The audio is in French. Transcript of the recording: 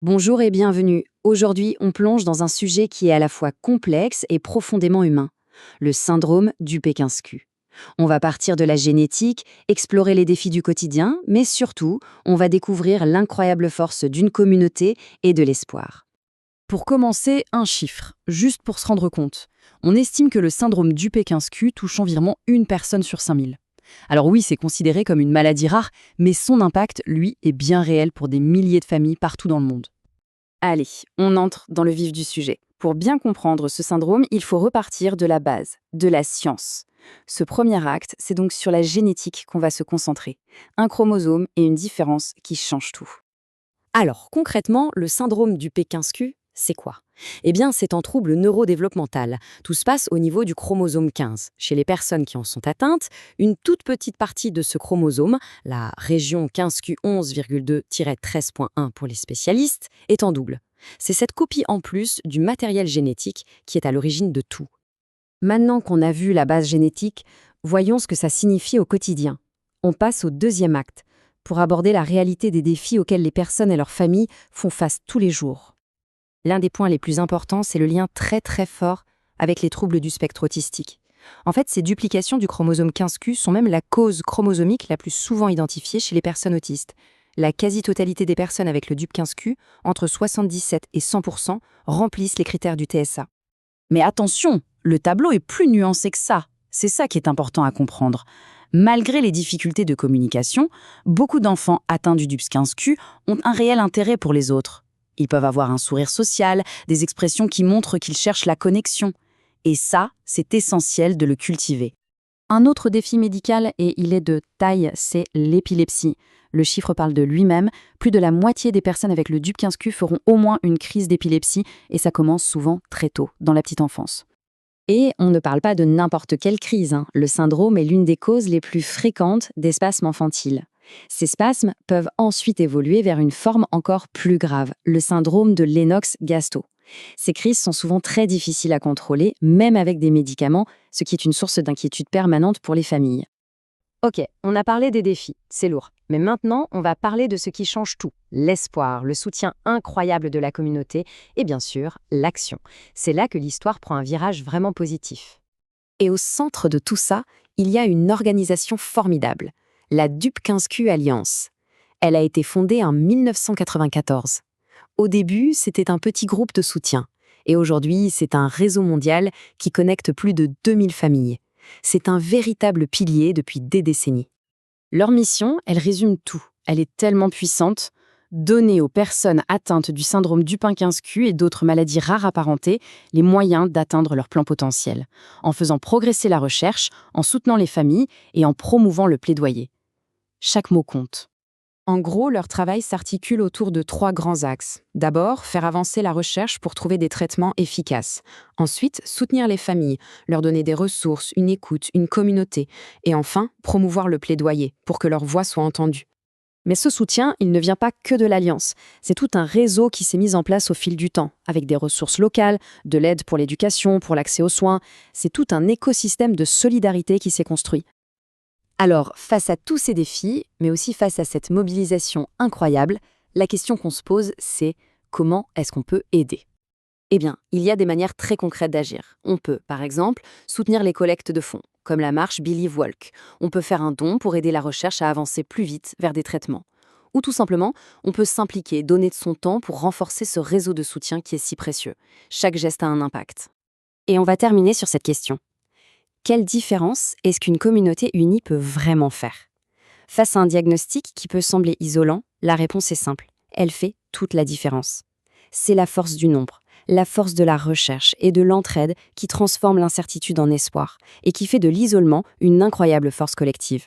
Bonjour et bienvenue. Aujourd'hui, on plonge dans un sujet qui est à la fois complexe et profondément humain, le syndrome du Pékinsky. On va partir de la génétique, explorer les défis du quotidien, mais surtout, on va découvrir l'incroyable force d'une communauté et de l'espoir. Pour commencer, un chiffre, juste pour se rendre compte. On estime que le syndrome du Pékinsky touche environ une personne sur 5000. Alors oui, c'est considéré comme une maladie rare, mais son impact, lui, est bien réel pour des milliers de familles partout dans le monde. Allez, on entre dans le vif du sujet. Pour bien comprendre ce syndrome, il faut repartir de la base, de la science. Ce premier acte, c'est donc sur la génétique qu'on va se concentrer. Un chromosome et une différence qui changent tout. Alors, concrètement, le syndrome du Pékinsky, c'est quoi? Eh bien, c'est un trouble neurodéveloppemental. Tout se passe au niveau du chromosome 15. Chez les personnes qui en sont atteintes, une toute petite partie de ce chromosome, la région 15q11,2-13.1 pour les spécialistes, est en double. C'est cette copie en plus du matériel génétique qui est à l'origine de tout. Maintenant qu'on a vu la base génétique, voyons ce que ça signifie au quotidien. On passe au deuxième acte, pour aborder la réalité des défis auxquels les personnes et leurs familles font face tous les jours. L'un des points les plus importants, c'est le lien très fort avec les troubles du spectre autistique. En fait, ces duplications du chromosome 15q sont même la cause chromosomique la plus souvent identifiée chez les personnes autistes. La quasi-totalité des personnes avec le DUP 15q, entre 77 et 100%, remplissent les critères du TSA. Mais attention, le tableau est plus nuancé que ça. C'est ça qui est important à comprendre. Malgré les difficultés de communication, beaucoup d'enfants atteints du DUP 15q ont un réel intérêt pour les autres. Ils peuvent avoir un sourire social, des expressions qui montrent qu'ils cherchent la connexion. Et ça, c'est essentiel de le cultiver. Un autre défi médical, et il est de taille, c'est l'épilepsie. Le chiffre parle de lui-même. Plus de la moitié des personnes avec le DUP 15q feront au moins une crise d'épilepsie, et ça commence souvent très tôt, dans la petite enfance. Et on ne parle pas de n'importe quelle crise. Le syndrome est l'une des causes les plus fréquentes des spasmes infantiles. Ces spasmes peuvent ensuite évoluer vers une forme encore plus grave, le syndrome de Lennox-Gastaut. Ces crises sont souvent très difficiles à contrôler, même avec des médicaments, ce qui est une source d'inquiétude permanente pour les familles. Ok, on a parlé des défis, c'est lourd. Mais maintenant, on va parler de ce qui change tout. L'espoir, le soutien incroyable de la communauté et bien sûr, l'action. C'est là que l'histoire prend un virage vraiment positif. Et au centre de tout ça, il y a une organisation formidable, la DUP 15Q Alliance. Elle a été fondée en 1994. Au début, c'était un petit groupe de soutien. Et aujourd'hui, c'est un réseau mondial qui connecte plus de 2000 familles. C'est un véritable pilier depuis des décennies. Leur mission, elle résume tout. Elle est tellement puissante. Donner aux personnes atteintes du syndrome Dupin 15Q et d'autres maladies rares apparentées les moyens d'atteindre leur plein potentiel, en faisant progresser la recherche, en soutenant les familles et en promouvant le plaidoyer. Chaque mot compte. En gros, leur travail s'articule autour de 3 grands axes. D'abord, faire avancer la recherche pour trouver des traitements efficaces. Ensuite, soutenir les familles, leur donner des ressources, une écoute, une communauté. Et enfin, promouvoir le plaidoyer pour que leur voix soit entendue. Mais ce soutien, il ne vient pas que de l'Alliance. C'est tout un réseau qui s'est mis en place au fil du temps, avec des ressources locales, de l'aide pour l'éducation, pour l'accès aux soins. C'est tout un écosystème de solidarité qui s'est construit. Alors, face à tous ces défis, mais aussi face à cette mobilisation incroyable, la question qu'on se pose, c'est comment est-ce qu'on peut aider? Eh bien, il y a des manières très concrètes d'agir. On peut, par exemple, soutenir les collectes de fonds, comme la marche Believe Walk. On peut faire un don pour aider la recherche à avancer plus vite vers des traitements. Ou tout simplement, on peut s'impliquer, donner de son temps pour renforcer ce réseau de soutien qui est si précieux. Chaque geste a un impact. Et on va terminer sur cette question. Quelle différence est-ce qu'une communauté unie peut vraiment faire? Face à un diagnostic qui peut sembler isolant, la réponse est simple. Elle fait toute la différence. C'est la force du nombre, la force de la recherche et de l'entraide qui transforme l'incertitude en espoir et qui fait de l'isolement une incroyable force collective.